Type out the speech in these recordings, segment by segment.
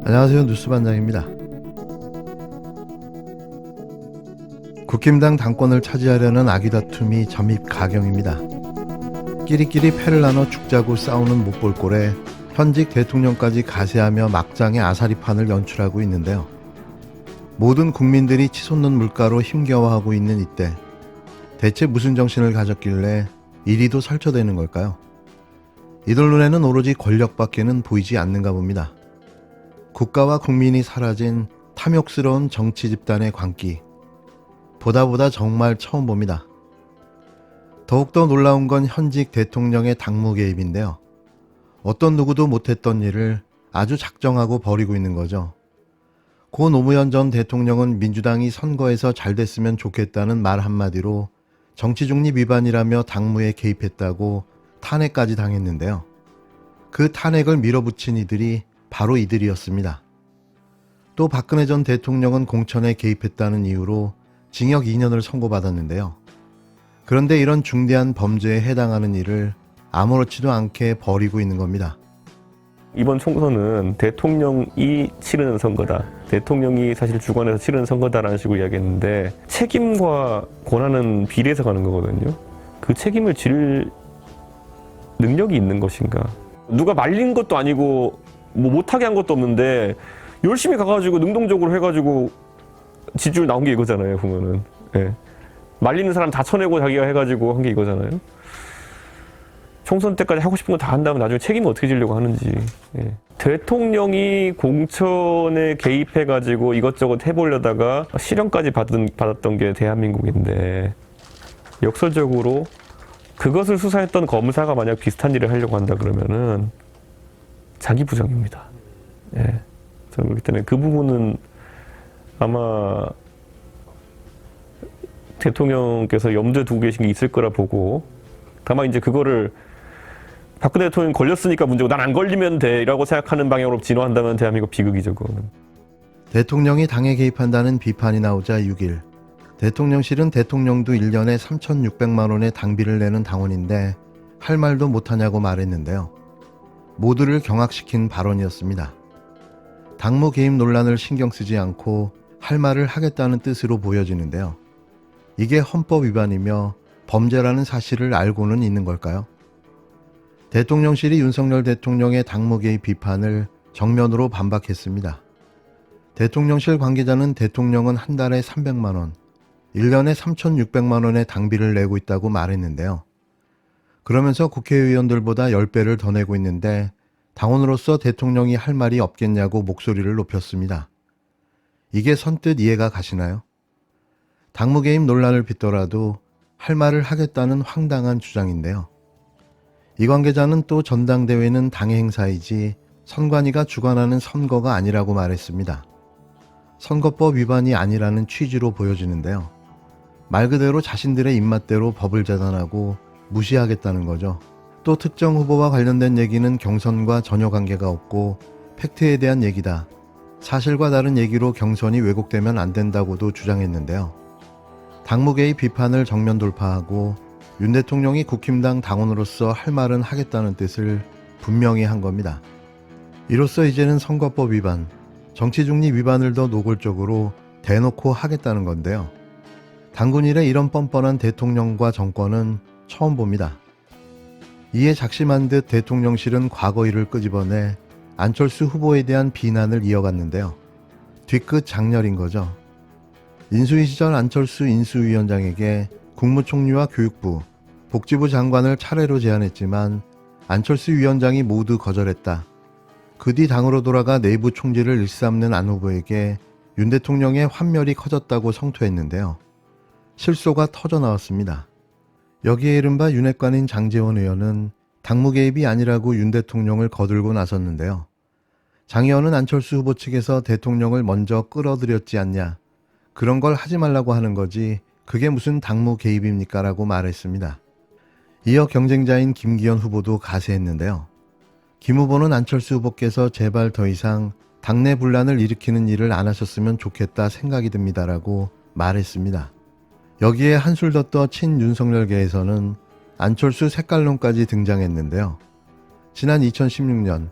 안녕하세요. 뉴스반장입니다. 국힘당 당권을 차지하려는 아기다툼이 점입 가경입니다. 끼리끼리 패를 나눠 죽자고 싸우는 못볼 꼴에 현직 대통령까지 가세하며 막장의 아사리판을 연출하고 있는데요. 모든 국민들이 치솟는 물가로 힘겨워하고 있는 이때 대체 무슨 정신을 가졌길래 이리도 설쳐대는 걸까요? 이들 눈에는 오로지 권력밖에는 보이지 않는가 봅니다. 국가와 국민이 사라진 탐욕스러운 정치 집단의 광기, 보다 정말 처음 봅니다. 더욱더 놀라운 건 현직 대통령의 당무 개입인데요. 어떤 누구도 못했던 일을 아주 작정하고 벌이고 있는 거죠. 고 노무현 전 대통령은 민주당이 선거에서 잘 됐으면 좋겠다는 말 한마디로 정치 중립 위반이라며 당무에 개입했다고 탄핵까지 당했는데요. 그 탄핵을 밀어붙인 이들이 바로 이들이었습니다. 또 박근혜 전 대통령은 공천에 개입했다는 이유로 징역 2년을 선고받았는데요. 그런데 이런 중대한 범죄에 해당하는 일을 아무렇지도 않게 벌이고 있는 겁니다. 이번 총선은 대통령이 치르는 선거다. 대통령이 사실 주관해서 치르는 선거다라는 식으로 이야기했는데 책임과 권한은 비례해서 가는 거거든요. 그 책임을 질 능력이 있는 것인가. 누가 말린 것도 아니고 뭐 못하게 한 것도 없는데 열심히 가가지고 능동적으로 해가지고 지지율 나온 게 이거잖아요. 보면은. 예. 말리는 사람 다 쳐내고 자기가 해가지고 한 게 이거잖아요. 총선 때까지 하고 싶은 거 다 한다면 나중에 책임을 어떻게 지려고 하는지. 예. 대통령이 공천에 개입해가지고 이것저것 해보려다가 실형까지 받았던 게 대한민국인데 역설적으로 그것을 수사했던 검사가 만약 비슷한 일을 하려고 한다 그러면은 자기 부정입니다. 예. 저는 그렇기 때문에 그 부분은 아마 대통령께서 염두에 두고 계신 게 있을 거라 보고, 다만 이제 그거를 박근혜 대통령이 걸렸으니까 문제고 난 안 걸리면 돼라고 생각하는 방향으로 진화한다면 대한민국 비극이죠. 그거는. 대통령이 당에 개입한다는 비판이 나오자 6일 대통령실은 대통령도 1년에 3,600만 원의 당비를 내는 당원인데 할 말도 못하냐고 말했는데요. 모두를 경악시킨 발언이었습니다. 당무 개입 논란을 신경 쓰지 않고 할 말을 하겠다는 뜻으로 보여지는데요. 이게 헌법 위반이며 범죄라는 사실을 알고는 있는 걸까요? 대통령실이 윤석열 대통령의 당무 개입 비판을 정면으로 반박했습니다. 대통령실 관계자는 대통령은 한 달에 300만 원, 1년에 3,600만 원의 당비를 내고 있다고 말했는데요. 그러면서 국회의원들보다 10배를 더 내고 있는데 당원으로서 대통령이 할 말이 없겠냐고 목소리를 높였습니다. 이게 선뜻 이해가 가시나요? 당무 개입 논란을 빚더라도 할 말을 하겠다는 황당한 주장인데요. 이 관계자는 또 전당대회는 당의 행사이지 선관위가 주관하는 선거가 아니라고 말했습니다. 선거법 위반이 아니라는 취지로 보여지는데요. 말 그대로 자신들의 입맛대로 법을 재단하고 무시하겠다는 거죠. 또 특정 후보와 관련된 얘기는 경선과 전혀 관계가 없고 팩트에 대한 얘기다. 사실과 다른 얘기로 경선이 왜곡되면 안 된다고도 주장했는데요. 당무 개입 비판을 정면 돌파하고 윤 대통령이 국힘당 당원으로서 할 말은 하겠다는 뜻을 분명히 한 겁니다. 이로써 이제는 선거법 위반, 정치 중립 위반을 더 노골적으로 대놓고 하겠다는 건데요. 당군 이래 이런 뻔뻔한 대통령과 정권은 처음 봅니다. 이에 작심한 듯 대통령실은 과거 일을 끄집어내 안철수 후보에 대한 비난을 이어갔는데요. 뒤끝 장렬인 거죠. 인수위 시절 안철수 인수위원장에게 국무총리와 교육부, 복지부 장관을 차례로 제안했지만 안철수 위원장이 모두 거절했다. 그 뒤 당으로 돌아가 내부 총질을 일삼는 안 후보에게 윤 대통령의 환멸이 커졌다고 성토했는데요. 실소가 터져 나왔습니다. 여기에 이른바 윤핵관인 장제원 의원은 당무 개입이 아니라고 윤 대통령을 거들고 나섰는데요. 장 의원은 안철수 후보 측에서 대통령을 먼저 끌어들였지 않냐. 그런 걸 하지 말라고 하는 거지 그게 무슨 당무 개입입니까? 라고 말했습니다. 이어 경쟁자인 김기현 후보도 가세했는데요. 김 후보는 안철수 후보께서 제발 더 이상 당내 분란을 일으키는 일을 안 하셨으면 좋겠다 생각이 듭니다라고 말했습니다. 여기에 한술 더 떠 친윤석열계에서는 안철수 색깔론까지 등장했는데요. 지난 2016년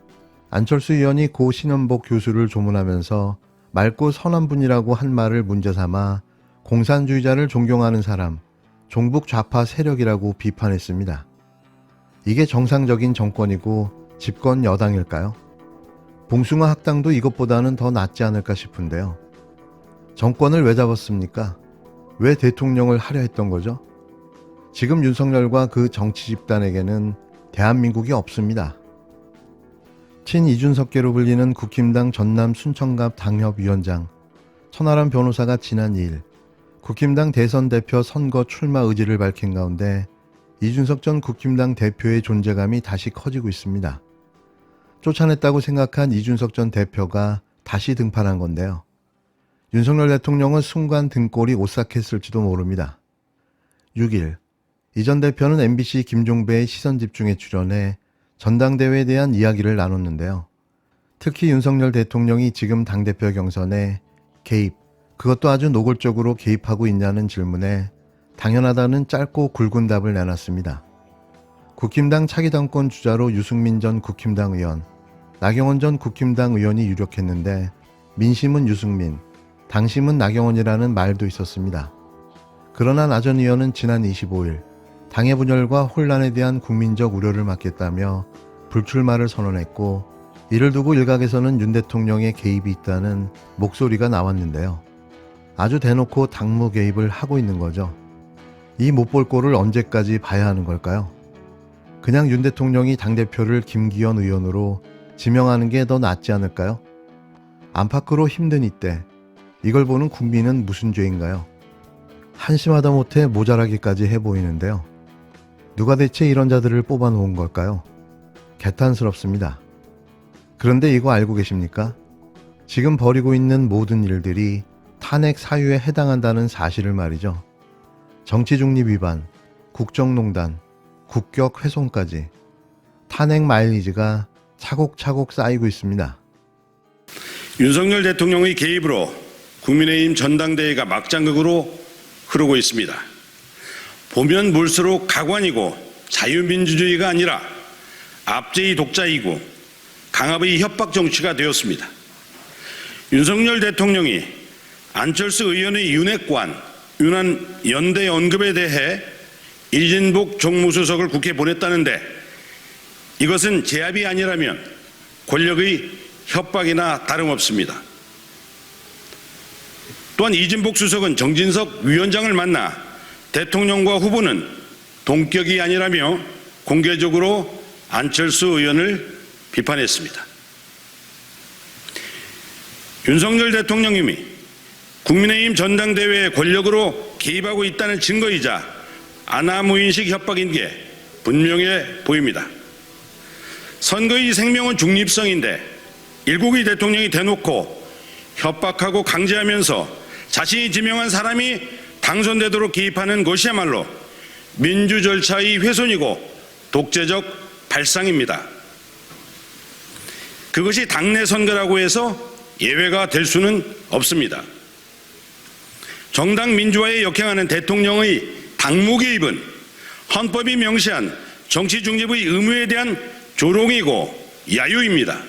안철수 의원이 고 신현복 교수를 조문하면서 맑고 선한 분이라고 한 말을 문제 삼아 공산주의자를 존경하는 사람, 종북 좌파 세력이라고 비판했습니다. 이게 정상적인 정권이고 집권 여당일까요? 봉숭아 학당도 이것보다는 더 낫지 않을까 싶은데요. 정권을 왜 잡았습니까? 왜 대통령을 하려 했던 거죠? 지금 윤석열과 그 정치 집단에게는 대한민국이 없습니다. 친이준석계로 불리는 국힘당 전남 순천갑 당협위원장 천하람 변호사가 지난 2일 국힘당 대선 대표 선거 출마 의지를 밝힌 가운데 이준석 전 국힘당 대표의 존재감이 다시 커지고 있습니다. 쫓아냈다고 생각한 이준석 전 대표가 다시 등판한 건데요. 윤석열 대통령은 순간 등골이 오싹했을지도 모릅니다. 6일 이 전 대표는 MBC 김종배의 시선집중에 출연해 전당대회에 대한 이야기를 나눴는데요. 특히 윤석열 대통령이 지금 당대표 경선에 개입, 그것도 아주 노골적으로 개입하고 있냐는 질문에 당연하다는 짧고 굵은 답을 내놨습니다. 국힘당 차기 당권 주자로 유승민 전 국힘당 의원, 나경원 전 국힘당 의원이 유력했는데 민심은 유승민, 당심은 나경원이라는 말도 있었습니다. 그러나 나 전 의원은 지난 25일 당의 분열과 혼란에 대한 국민적 우려를 막겠다며 불출마를 선언했고 이를 두고 일각에서는 윤 대통령의 개입이 있다는 목소리가 나왔는데요. 아주 대놓고 당무 개입을 하고 있는 거죠. 이 못 볼 꼴을 언제까지 봐야 하는 걸까요? 그냥 윤 대통령이 당대표를 김기현 의원으로 지명하는 게 더 낫지 않을까요? 안팎으로 힘든 이때 이걸 보는 국민은 무슨 죄인가요? 한심하다 못해 모자라기까지 해 보이는데요. 누가 대체 이런 자들을 뽑아놓은 걸까요? 개탄스럽습니다. 그런데 이거 알고 계십니까? 지금 벌이고 있는 모든 일들이 탄핵 사유에 해당한다는 사실을 말이죠. 정치중립 위반, 국정농단, 국격 훼손까지 탄핵 마일리지가 차곡차곡 쌓이고 있습니다. 윤석열 대통령의 개입으로 국민의힘 전당대회가 막장극으로 흐르고 있습니다. 보면 볼수록 가관이고 자유민주주의가 아니라 압제의 독자이고 강압의 협박 정치가 되었습니다. 윤석열 대통령이 안철수 의원의 윤핵관, 윤한 연대 언급에 대해 이진복 정무수석을 국회에 보냈다는데 이것은 제압이 아니라면 권력의 협박이나 다름없습니다. 또한 이진복 수석은 정진석 위원장을 만나 대통령과 후보는 동격이 아니라며 공개적으로 안철수 의원을 비판했습니다. 윤석열 대통령님이 국민의힘 전당대회에 권력으로 개입하고 있다는 증거이자 아나무인식 협박인 게 분명해 보입니다. 선거의 생명은 중립성인데 일국의 대통령이 대놓고 협박하고 강제하면서 자신이 지명한 사람이 당선되도록 개입하는 것이야말로 민주 절차의 훼손이고 독재적 발상입니다. 그것이 당내 선거라고 해서 예외가 될 수는 없습니다. 정당 민주화에 역행하는 대통령의 당무 개입은 헌법이 명시한 정치 중립의 의무에 대한 조롱이고 야유입니다.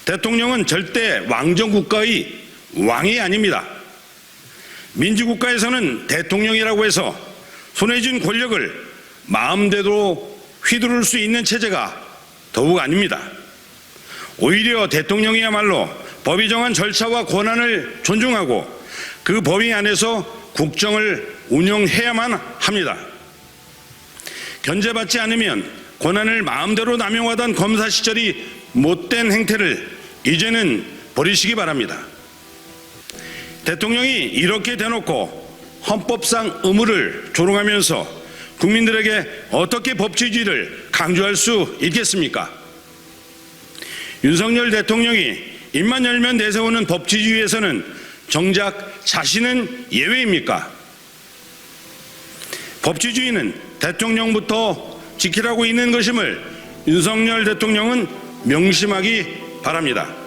대통령은 절대 왕정국가의 왕이 아닙니다. 민주국가에서는 대통령이라고 해서 손에 쥔 권력을 마음대로 휘두를 수 있는 체제가 더욱 아닙니다. 오히려 대통령이야말로 법이 정한 절차와 권한을 존중하고 그 범위 안에서 국정을 운영해야만 합니다. 견제받지 않으면 권한을 마음대로 남용하던 검사 시절이 못된 행태를 이제는 버리시기 바랍니다. 대통령이 이렇게 대놓고 헌법상 의무를 조롱하면서 국민들에게 어떻게 법치주의를 강조할 수 있겠습니까? 윤석열 대통령이 입만 열면 내세우는 법치주의에서는 정작 자신은 예외입니까? 법치주의는 대통령부터 지키라고 있는 것임을 윤석열 대통령은 명심하기 바랍니다.